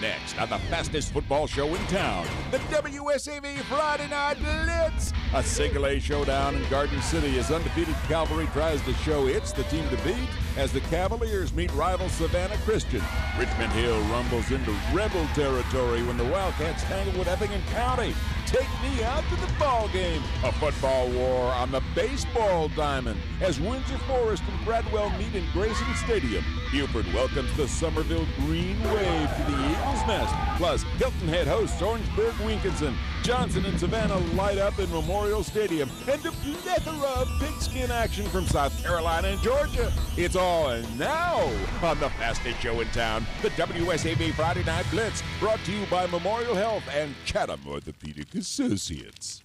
Next on the fastest football show in town, the WSAV Friday Night Blitz. A single A showdown in Garden City as undefeated Cavalry tries to show it's the team to beat as the Cavaliers meet rival Savannah Christian. Richmond Hill rumbles into rebel territory when the Wildcats tangle with Effingham County. Take me out to the ball game. A football war on the baseball diamond as Windsor Forest and Bradwell meet in Grayson Stadium. Buford welcomes the Somerville Green Wave to the Eagles Nest. Plus, Hilton Head hosts Orangeburg-Winkinson. Johnson and Savannah light up in Memorial Stadium. And a plethora of pigskin action from South Carolina and Georgia. It's all now on the fastest show in town, the WSAV Friday Night Blitz, brought to you by Memorial Health and Chatham Orthopedic Associates.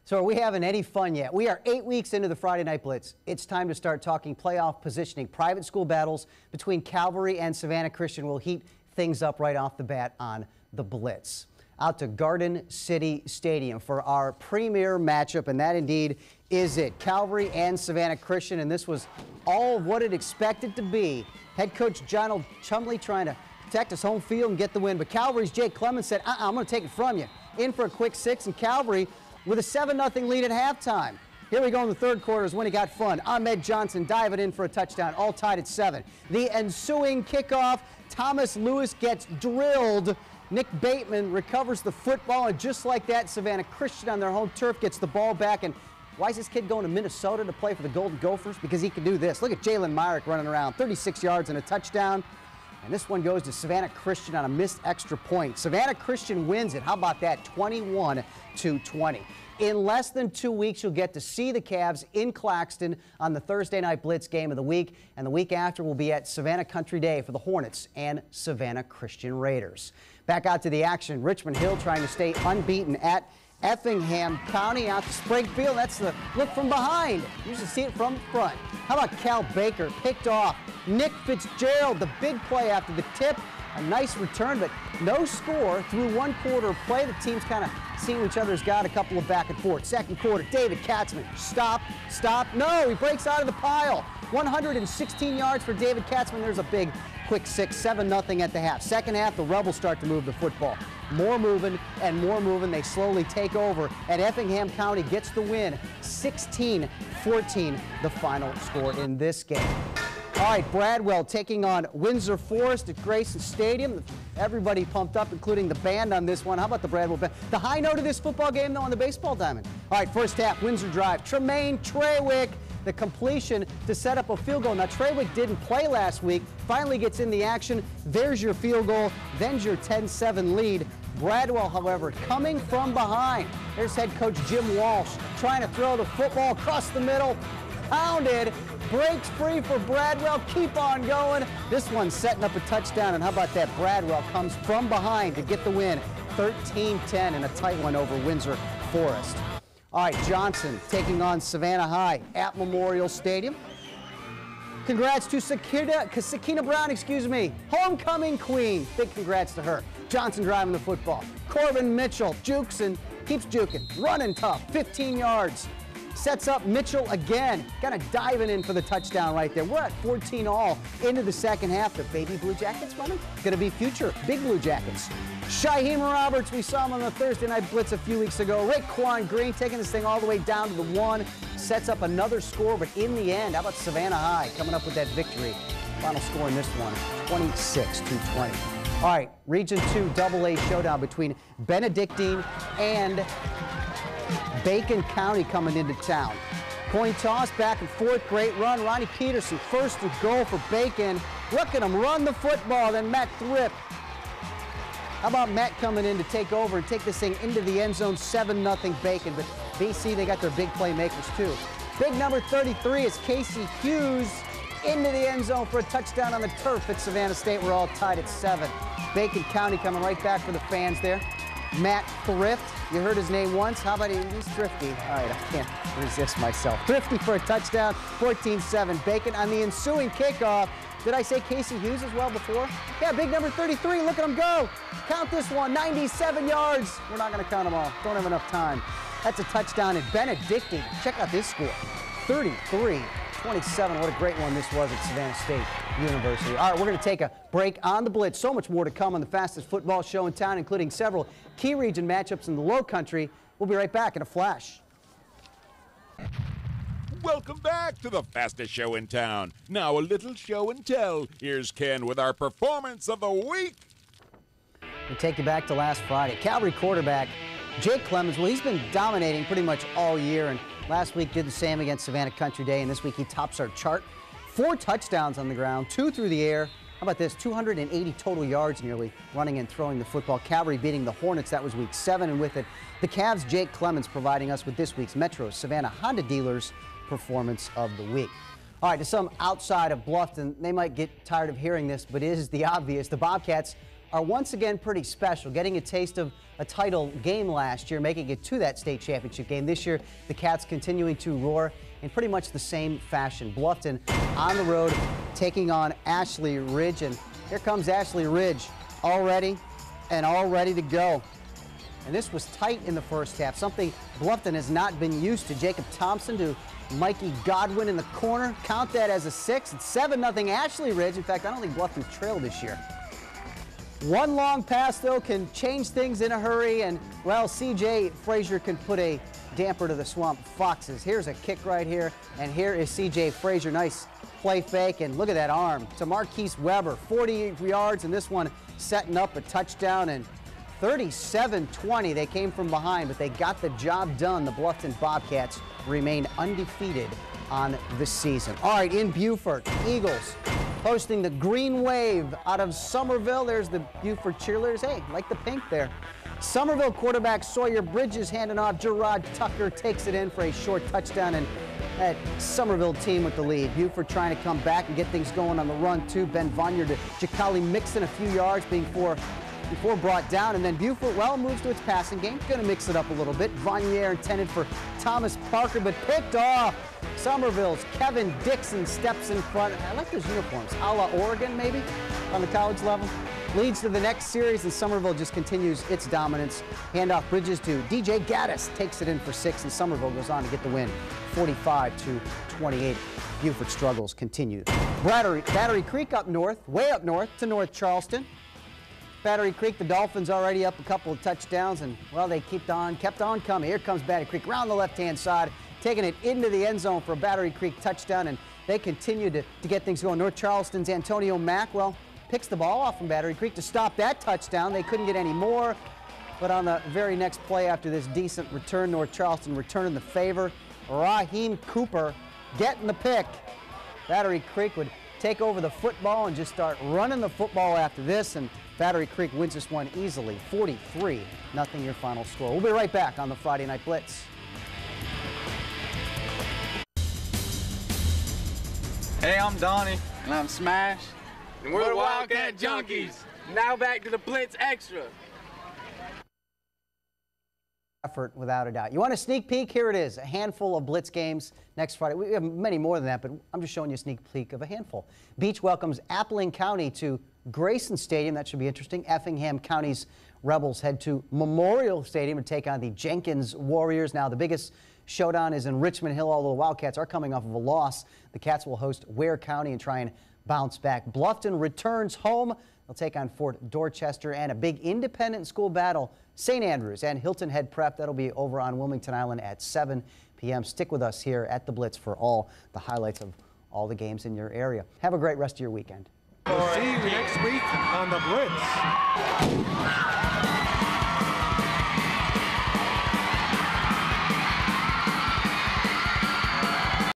So are we having any fun yet? We are 8 weeks into the Friday Night Blitz. It's time to start talking playoff positioning. Private school battles between Calvary and Savannah Christian will heat things up right off the bat on the Blitz. Out to Garden City Stadium for our premier matchup, and that indeed is it. Calvary and Savannah Christian, and this was all of what it expected to be. Head coach John Chumley trying to protect his home field and get the win, but Calvary's Jake Clemens said, I'm going to take it from you. In for a quick six, and Calvary with a 7-0 lead at halftime. Here we go in the third quarter is when it got fun. Ahmed Johnson diving in for a touchdown, all tied at 7. The ensuing kickoff, Thomas Lewis gets drilled. Nick Bateman recovers the football, and just like that, Savannah Christian on their home turf gets the ball back. And why is this kid going to Minnesota to play for the Golden Gophers? Because he can do this. Look at Jalen Myrick running around, 36 yards and a touchdown. And this one goes to Savannah Christian on a missed extra point. Savannah Christian wins it. How about that? 21-20. In less than 2 weeks, you'll get to see the Cavs in Claxton on the Thursday Night Blitz game of the week. And the week after, we'll be at Savannah Country Day for the Hornets and Savannah Christian Raiders. Back out to the action. Richmond Hill trying to stay unbeaten at Effingham County. Out to Springfield. That's the look from behind. You usually see it from front. How about Cal Baker picked off Nick Fitzgerald, the big play after the tip. A nice return, but no score through one quarter of play. The teams kind of seeing each other's got a couple of back and forth. Second quarter, David Katzman, stop. No, he breaks out of the pile. 116 yards for David Katzman. There's a big quick 6, 7-0 at the half. Second half, the Rebels start to move the football. More moving and more moving. They slowly take over, and Effingham County gets the win. 16-14, the final score in this game. All right, Bradwell taking on Windsor Forest at Grayson Stadium. Everybody pumped up, including the band on this one. How about the Bradwell band? The high note of this football game, though, on the baseball diamond. All right, first half, Windsor drive. Tremaine Trawick, the completion to set up a field goal. Now, Trawick didn't play last week. Finally gets in the action. There's your field goal. Then's your 10-7 lead. Bradwell, however, coming from behind. There's head coach Jim Walsh trying to throw the football across the middle. Pounded, breaks free for Bradwell, keep on going. This one's setting up a touchdown, and how about that? Bradwell comes from behind to get the win, 13-10, and a tight one over Windsor Forest. All right, Johnson taking on Savannah High at Memorial Stadium. Congrats to Sakina Brown, homecoming queen. Big congrats to her. Johnson driving the football. Corbin Mitchell jukes and keeps juking, running tough, 15 yards. Sets up Mitchell again. Kind of diving in for the touchdown right there. We're at 14 all into the second half. The baby Blue Jackets running. Going to be future big Blue Jackets. Shaheem Roberts, we saw him on the Thursday Night Blitz a few weeks ago. Raekwon Green taking this thing all the way down to the 1. Sets up another score, but in the end, how about Savannah High coming up with that victory? Final score in this one, 26-20. All right, Region 2 AA showdown between Benedictine and Bacon County coming into town. Coin toss, back and forth, great run. Ronnie Peterson, first and goal for Bacon. Look at him run the football, then Matt Thrift. How about Matt coming in to take over and take this thing into the end zone, 7-0 Bacon. But BC, they got their big playmakers too. Big number 33 is Casey Hughes into the end zone for a touchdown on the turf at Savannah State. We're all tied at 7. Bacon County coming right back for the fans there. Matt Thrift, you heard his name once. How about he's Thrifty? All right, I can't resist myself. Thrifty for a touchdown, 14-7. Bacon on the ensuing kickoff. Did I say Casey Hughes as well before? Yeah, big number 33. Look at him go. Count this one, 97 yards. We're not going to count them all. Don't have enough time. That's a touchdown at Benedictine. Check out this score, 33-24. 27. What a great one this was at Savannah State University. All right, we're going to take a break on the Blitz. So much more to come on the fastest football show in town, including several key region matchups in the Low Country. We'll be right back in a flash. Welcome back to the fastest show in town. Now a little show and tell. Here's Ken with our performance of the week. We take you back to last Friday. Cavalry quarterback Jake Clemens, well, he's been dominating pretty much all year, and last week did the same against Savannah Country Day, and this week he tops our chart. 4 touchdowns on the ground, 2 through the air. How about this? 280 total yards nearly running and throwing the football. Cavalry beating the Hornets. That was week 7, and with it, the Cavs' Jake Clemens providing us with this week's Metro Savannah Honda Dealers Performance of the Week. All right, to some outside of Bluffton, they might get tired of hearing this, but it is the obvious. The Bobcats are once again pretty special, getting a taste of a title game last year, making it to that state championship game. This year, the Cats continuing to roar in pretty much the same fashion. Bluffton on the road, taking on Ashley Ridge, and here comes Ashley Ridge, all ready and all ready to go. And this was tight in the first half, something Bluffton has not been used to. Jacob Thompson to Mikey Godwin in the corner. Count that as a 6. It's 7-0 Ashley Ridge. In fact, I don't think Bluffton's trailed this year. One long pass, though, can change things in a hurry, and, well, C.J. Frazier can put a damper to the Swamp Foxes. Here's a kick right here, and here is C.J. Frazier. Nice play fake, and look at that arm. To Marquise Weber, 48 yards, and this one setting up a touchdown, and 37-20. They came from behind, but they got the job done. The Bluffton Bobcats remain undefeated on the season. All right, in Beaufort, Eagles hosting the Green Wave out of Somerville. There's the Beaufort cheerleaders. Hey, like the pink there. Somerville quarterback Sawyer Bridges handing off. Gerard Tucker takes it in for a short touchdown, and that Somerville team with the lead. Beaufort trying to come back and get things going on the run, too. Ben Vonier to Jacali Mixon, a few yards before brought down, and then Beaufort, well, moves to its passing game. Going to mix it up a little bit. Vonier intended for Thomas Parker, but picked off. Somerville's Kevin Dixon steps in front. I like those uniforms. A la Oregon, maybe, on the college level. Leads to the next series, and Somerville just continues its dominance. Handoff Bridges to DJ Gaddis. Takes it in for 6, and Somerville goes on to get the win, 45-28. Beaufort struggles continue. Battery Creek up north, way up north to North Charleston. Battery Creek, the Dolphins already up a couple of touchdowns, and, well, they kept on coming. Here comes Battery Creek around the left-hand side, taking it into the end zone for a Battery Creek touchdown, and they continue to get things going. North Charleston's Antonio Mack, well, picks the ball off from Battery Creek to stop that touchdown. They couldn't get any more, but on the very next play after this decent return, North Charleston returning the favor. Raheem Cooper getting the pick. Battery Creek would take over the football and just start running the football after this, and Battery Creek wins this one easily, 43-0 your final score. We'll be right back on the Friday Night Blitz. Hey, I'm Donnie. And I'm Smash. And we're the Wildcat Junkies. Now back to the Blitz Extra. Effort, without a doubt. You want a sneak peek? Here it is, a handful of Blitz games next Friday. We have many more than that, but I'm just showing you a sneak peek of a handful. Beach welcomes Appling County to Grayson Stadium. That should be interesting. Effingham County's Rebels head to Memorial Stadium to take on the Jenkins Warriors. Now, the biggest showdown is in Richmond Hill, although the Wildcats are coming off of a loss. The Cats will host Ware County and try and bounce back. Bluffton returns home. They'll take on Fort Dorchester, and a big independent school battle, St. Andrews and Hilton Head Prep. That'll be over on Wilmington Island at 7 p.m. Stick with us here at the Blitz for all the highlights of all the games in your area. Have a great rest of your weekend. We'll see you next week on the Blitz.